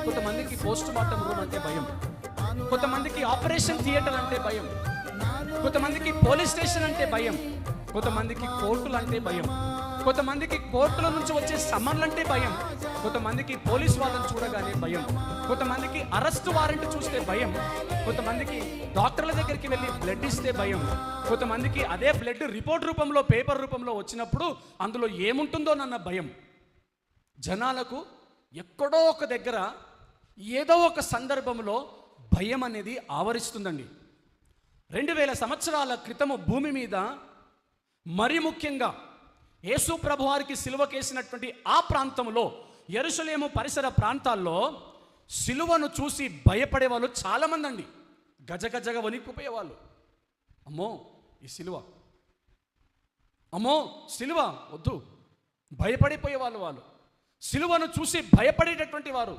కొంతమందికి post mortem room అంటే భయం, కొంతమందికి ఆపరేషన్ థియేటర్ అంటే భయం, కొంతమందికి పోలీస్ స్టేషన్ అంటే భయం, కొంతమందికి కోర్టులు అంటే భయం, కొంతమందికి కోర్టుల నుంచి వచ్చే సమన్లు అంటే భయం, కొంతమందికి పోలీస్ వాళ్ళని చూడగానే భయం, కొంతమందికి అరెస్ట్ వారెంట్ చూస్తే భయం, కొంతమందికి డాక్టర్ల దగ్గరికి వెళ్ళి బ్లడ్ ఇస్తే భయం, కొంతమందికి అదే బ్లడ్ రిపోర్ట్ రూపంలో పేపర్ రూపంలో వచ్చినప్పుడు అందులో ఏముంటుందోనన్న భయం. జనాలకు ఎక్కడో ఒక దగ్గర ఏదో ఒక సందర్భంలో భయం అనేది ఆవరిస్తుందండి. 2000 సంవత్సరాల క్రితము భూమి మీద మరి ముఖ్యంగా యేసు ప్రభువారికి సిలువకేసినటువంటి ఆ ప్రాంతంలో, యెరూషలేము పరిసర ప్రాంతాల్లో సిలువను చూసి భయపడే వాళ్ళు చాలామంది అండి. గజగజగా వణికిపోయేవాళ్ళు. అమ్మో ఈ సిలువ, అమ్మో సిలువ వద్దు, భయపడిపోయేవాళ్ళు. వాళ్ళు సిలువను చూసి భయపడేటటువంటి వారు.